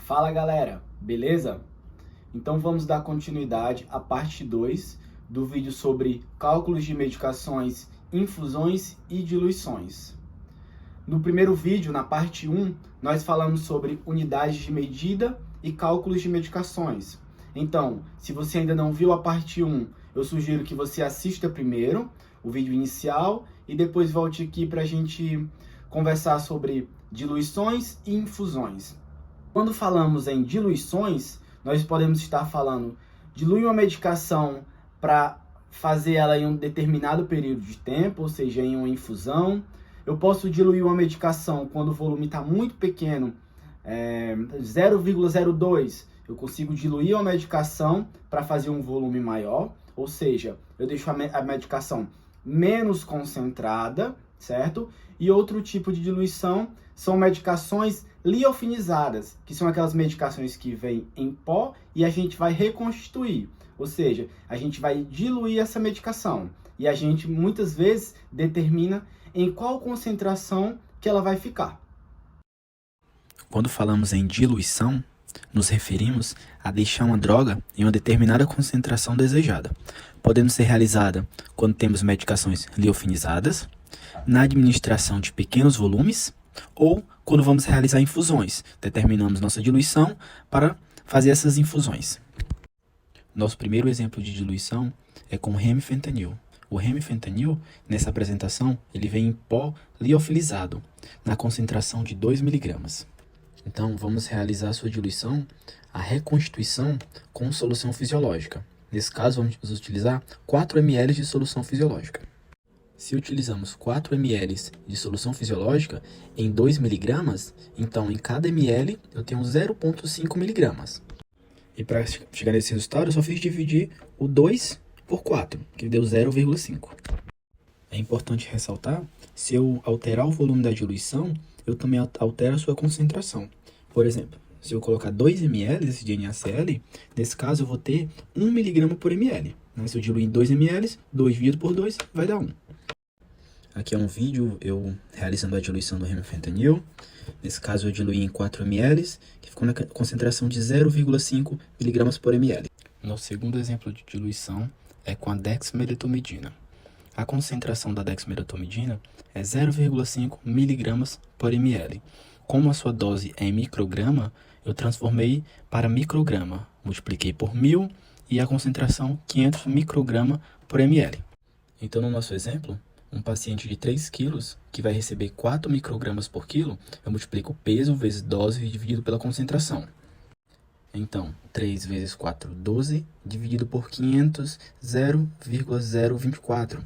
Fala galera, beleza? Então vamos dar continuidade à parte 2 do vídeo sobre cálculos de medicações, infusões e diluições. No primeiro vídeo, na parte 1, nós falamos sobre unidades de medida e cálculos de medicações. Então, se você ainda não viu a parte 1, eu sugiro que você assista primeiro o vídeo inicial e depois volte aqui para a gente conversar sobre diluições e infusões. Quando falamos em diluições, nós podemos estar falando diluir uma medicação para fazer ela em um determinado período de tempo, ou seja, em uma infusão. Eu posso diluir uma medicação quando o volume está muito pequeno, 0,02. Eu consigo diluir uma medicação para fazer um volume maior, ou seja, eu deixo a medicação menos concentrada, certo? E outro tipo de diluição são medicações liofinizadas, que são aquelas medicações que vêm em pó e a gente vai reconstituir, ou seja, a gente vai diluir essa medicação e a gente muitas vezes determina em qual concentração que ela vai ficar. Quando falamos em diluição, nos referimos a deixar uma droga em uma determinada concentração desejada, podendo ser realizada quando temos medicações liofinizadas, na administração de pequenos volumes ou quando vamos realizar infusões, determinamos nossa diluição para fazer essas infusões. Nosso primeiro exemplo de diluição é com o remifentanil. O remifentanil, nessa apresentação, ele vem em pó liofilizado, na concentração de 2 mg. Então, vamos realizar a sua diluição, a reconstituição com solução fisiológica. Nesse caso, vamos utilizar 4 ml de solução fisiológica. Se utilizamos 4 ml de solução fisiológica em 2 mg, então em cada ml eu tenho 0,5 mg. E para chegar nesse resultado, eu só fiz dividir o 2 por 4, que deu 0,5. É importante ressaltar, se eu alterar o volume da diluição, eu também altero a sua concentração. Por exemplo, se eu colocar 2 ml de NaCl, nesse caso eu vou ter 1 mg por ml. Se eu diluir em 2 ml, 2 dividido por 2 vai dar 1. Aqui é um vídeo eu realizando a diluição do remifentanil. Nesse caso eu diluí em 4 ml, que ficou na concentração de 0,5 mg por ml. Nosso segundo exemplo de diluição é com a dexmedetomidina. A concentração da dexmedetomidina é 0,5 mg por ml. Como a sua dose é em micrograma, eu transformei para micrograma, multipliquei por 1000 e a concentração 500 micrograma por ml. Então, no nosso exemplo, um paciente de 3 kg que vai receber 4 microgramas por quilo, eu multiplico o peso vezes dose dividido pela concentração. Então, 3 vezes 4, 12, dividido por 500, 0,024.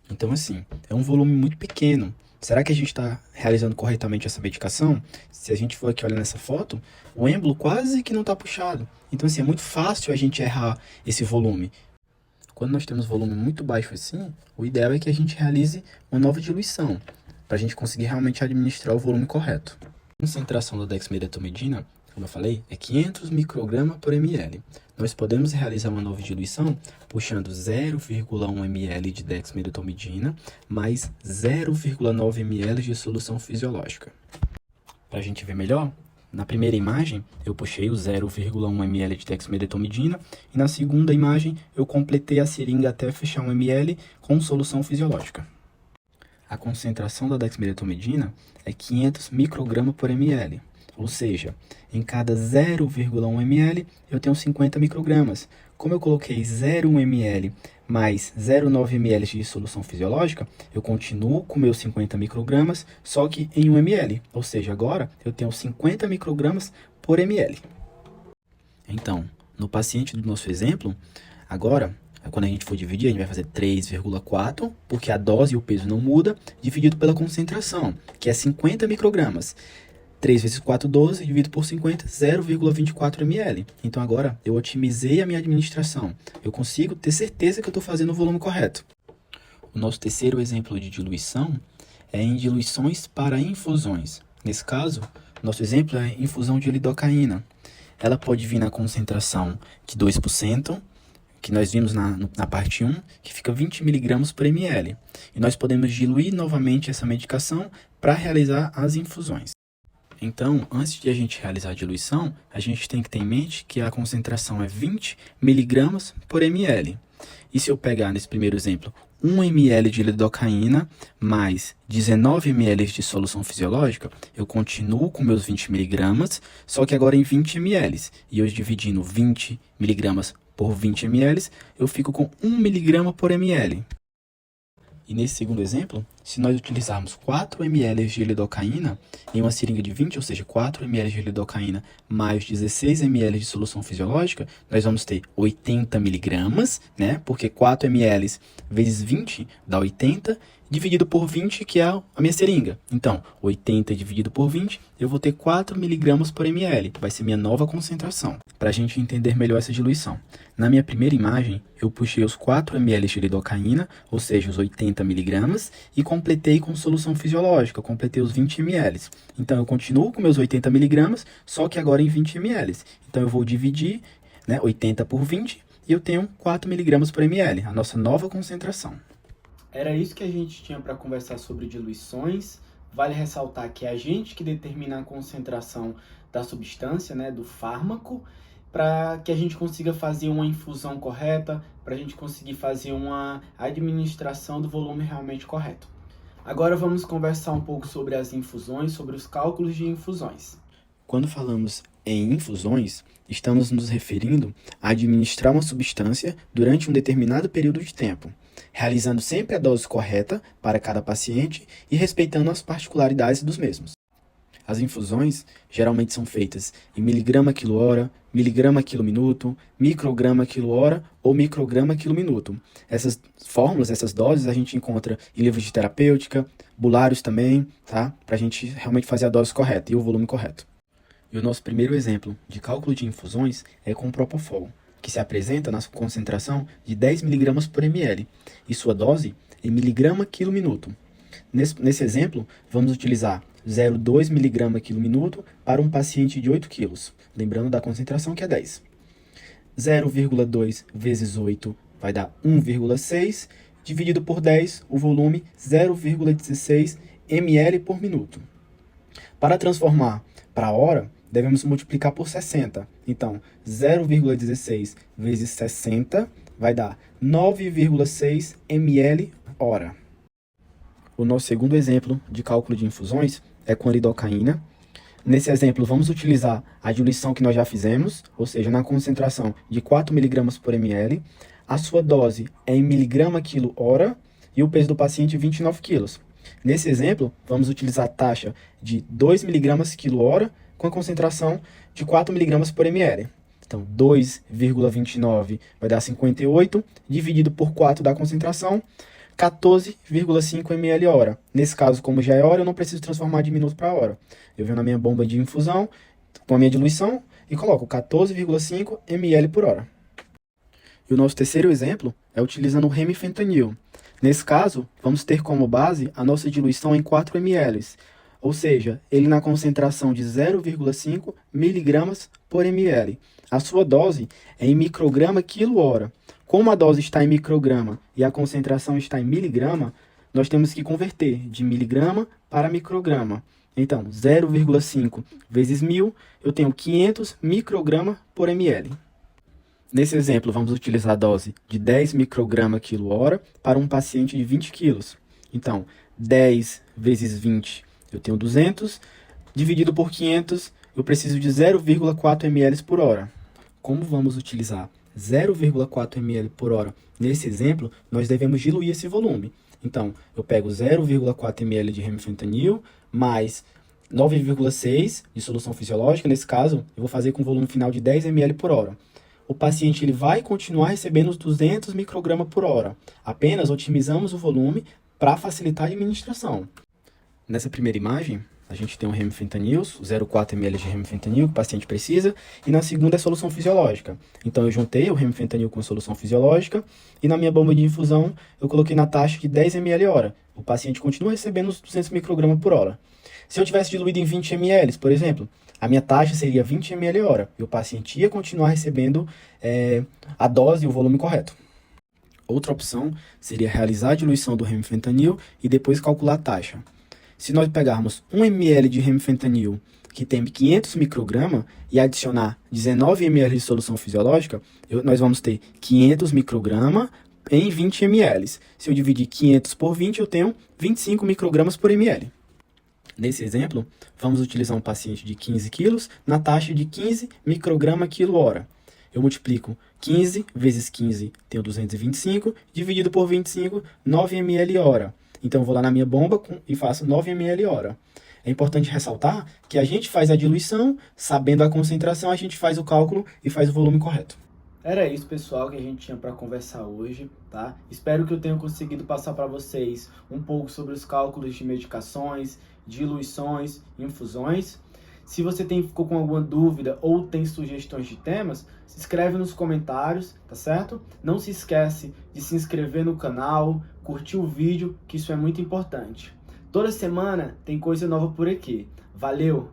Então, assim, é um volume muito pequeno. Será que a gente está realizando corretamente essa medicação? Se a gente for aqui olhar nessa foto, o êmbolo quase que não está puxado. Então, assim, é muito fácil a gente errar esse volume. Quando nós temos volume muito baixo assim, o ideal é que a gente realize uma nova diluição, para a gente conseguir realmente administrar o volume correto. A concentração da dexmedetomidina, como eu falei, é 500 microgramas por ml. Nós podemos realizar uma nova diluição puxando 0,1 ml de dexmedetomidina mais 0,9 ml de solução fisiológica. Para a gente ver melhor, na primeira imagem eu puxei o 0,1 ml de dexmedetomidina e na segunda imagem eu completei a seringa até fechar 1 ml com solução fisiológica. A concentração da dexmedetomidina é 500 microgramas por ml. Ou seja, em cada 0,1 ml eu tenho 50 microgramas. Como eu coloquei 0,1 ml mais 0,9 ml de solução fisiológica, eu continuo com meus 50 microgramas, só que em 1 ml. Ou seja, agora eu tenho 50 microgramas por ml. Então, no paciente do nosso exemplo, agora, quando a gente for dividir, a gente vai fazer 3,4, porque a dose e o peso não muda, dividido pela concentração, que é 50 microgramas. 3 vezes 4, 12, dividido por 50, 0,24 ml. Então agora eu otimizei a minha administração. Eu consigo ter certeza que eu estou fazendo o volume correto. O nosso terceiro exemplo de diluição é em diluições para infusões. Nesse caso, nosso exemplo é infusão de lidocaína. Ela pode vir na concentração de 2%, que nós vimos na parte 1, que fica 20 mg por ml. E nós podemos diluir novamente essa medicação para realizar as infusões. Então, antes de a gente realizar a diluição, a gente tem que ter em mente que a concentração é 20 miligramas por ml. E se eu pegar nesse primeiro exemplo 1 ml de lidocaína mais 19 ml de solução fisiológica, eu continuo com meus 20 miligramas, só que agora em 20 ml. E eu dividindo 20 miligramas por 20 ml, eu fico com 1 miligrama por ml. E nesse segundo exemplo, se nós utilizarmos 4 ml de lidocaína em uma seringa de 20, ou seja, 4 ml de lidocaína mais 16 ml de solução fisiológica, nós vamos ter 80 miligramas, né? Porque 4 ml vezes 20 dá 80, dividido por 20, que é a minha seringa. Então, 80 dividido por 20, eu vou ter 4 miligramas por ml. Vai ser minha nova concentração. Para a gente entender melhor essa diluição. Na minha primeira imagem, eu puxei os 4 ml de lidocaína, ou seja, os 80 miligramas, e completei com solução fisiológica, completei os 20 ml. Então, eu continuo com meus 80 miligramas, só que agora em 20 ml. Então, eu vou dividir, né, 80 por 20, e eu tenho 4 miligramas por ml, a nossa nova concentração. Era isso que a gente tinha para conversar sobre diluições. Vale ressaltar que é a gente que determina a concentração da substância, né, do fármaco, para que a gente consiga fazer uma infusão correta, para a gente conseguir fazer uma administração do volume realmente correto. Agora vamos conversar um pouco sobre as infusões, sobre os cálculos de infusões. Quando falamos em infusões, estamos nos referindo a administrar uma substância durante um determinado período de tempo, realizando sempre a dose correta para cada paciente e respeitando as particularidades dos mesmos. As infusões geralmente são feitas em miligrama quilo-hora, miligrama quilo-minuto, micrograma quilo-hora ou micrograma quilo-minuto. Essas fórmulas, essas doses, a gente encontra em livros de terapêutica, bulários também, tá? Para a gente realmente fazer a dose correta e o volume correto. E o nosso primeiro exemplo de cálculo de infusões é com o Propofol, que se apresenta na concentração de 10 mg por ml e sua dose em miligrama quilo-minuto. Nesse exemplo, vamos utilizar 0,2 mg quilo-minuto para um paciente de 8 kg, lembrando da concentração que é 10. 0,2 vezes 8 vai dar 1,6, dividido por 10, o volume 0,16 ml por minuto. Para transformar para hora, devemos multiplicar por 60. Então, 0,16 vezes 60 vai dar 9,6 ml hora. O nosso segundo exemplo de cálculo de infusões é com a lidocaína. Nesse exemplo, vamos utilizar a diluição que nós já fizemos, ou seja, na concentração de 4 mg por ml. A sua dose é em miligrama quilo hora e o peso do paciente 29 kg. Nesse exemplo, vamos utilizar a taxa de 2 mg quilo hora com a concentração de 4 mg por ml. Então, 2,29 vai dar 58, dividido por 4 da concentração, 14,5 ml hora. Nesse caso, como já é hora, eu não preciso transformar de minuto para hora. Eu venho na minha bomba de infusão, com a minha diluição, e coloco 14,5 ml por hora. E o nosso terceiro exemplo é utilizando o remifentanil. Nesse caso, vamos ter como base a nossa diluição em 4 ml, ou seja, ele na concentração de 0,5 mg por ml. A sua dose é em micrograma quilo-hora. Como a dose está em micrograma e a concentração está em miligrama, nós temos que converter de miligrama para micrograma. Então, 0,5 vezes 1000, eu tenho 500 micrograma por ml. Nesse exemplo, vamos utilizar a dose de 10 micrograma quilo-hora para um paciente de 20 kg. Então, 10 vezes 20, eu tenho 200, dividido por 500, eu preciso de 0,4 ml por hora. Como vamos utilizar 0,4 ml por hora nesse exemplo, nós devemos diluir esse volume. Então, eu pego 0,4 ml de remifentanil mais 9,6 de solução fisiológica. Nesse caso, eu vou fazer com volume final de 10 ml por hora. O paciente ele vai continuar recebendo os 200 microgramas por hora. Apenas otimizamos o volume para facilitar a administração. Nessa primeira imagem, a gente tem o remifentanil, 0,4 ml de remifentanil que o paciente precisa, e na segunda é solução fisiológica. Então eu juntei o remifentanil com a solução fisiológica, e na minha bomba de infusão eu coloquei na taxa de 10 ml hora. O paciente continua recebendo os 200 microgramas por hora. Se eu tivesse diluído em 20 ml, por exemplo, a minha taxa seria 20 ml hora, e o paciente ia continuar recebendo a dose e o volume correto. Outra opção seria realizar a diluição do remifentanil e depois calcular a taxa. Se nós pegarmos 1 ml de remifentanil que tem 500 microgramas e adicionar 19 ml de solução fisiológica, nós vamos ter 500 microgramas em 20 ml. Se eu dividir 500 por 20, eu tenho 25 microgramas por ml. Nesse exemplo, vamos utilizar um paciente de 15 quilos na taxa de 15 micrograma quilo-hora. Eu multiplico 15 vezes 15, tenho 225, dividido por 25, 9 ml hora. Então, eu vou lá na minha bomba e faço 9 ml hora. É importante ressaltar que a gente faz a diluição, sabendo a concentração, a gente faz o cálculo e faz o volume correto. Era isso, pessoal, que a gente tinha para conversar hoje, tá? Espero que eu tenha conseguido passar para vocês um pouco sobre os cálculos de medicações, diluições, infusões. Se você ficou com alguma dúvida ou tem sugestões de temas, se inscreve nos comentários, tá certo? Não se esquece de se inscrever no canal, curtir o vídeo, que isso é muito importante. Toda semana tem coisa nova por aqui. Valeu!